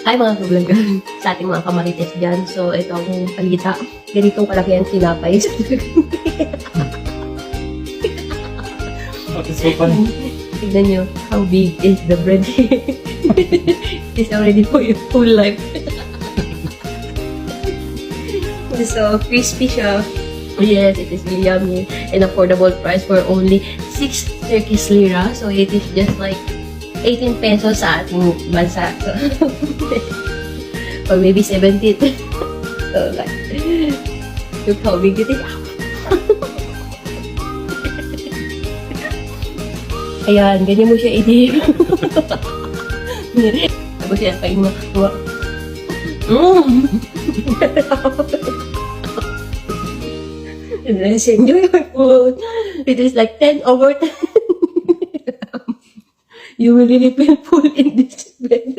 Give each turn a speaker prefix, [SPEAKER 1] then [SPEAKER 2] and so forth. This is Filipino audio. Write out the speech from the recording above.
[SPEAKER 1] Hi mga ka-vlogger sa ating mga kamarites dyan. So, ito ang palita. Ganitong kalaki ang tinapay. Tignan nyo, how big is the bread here. It's already for your full life. So, crispy siya. Yes, it is really yummy. And affordable price for only 6 Turkish lira. So, it is just like 18 pesos sa ating bansa. So, or maybe 17. So, like, look how big it is. Ayan, ganyan mo siya i-dip. Tapos yan, kain mo. And then, enjoy your food. It is like 10 over 10. You will really feel full in this bed.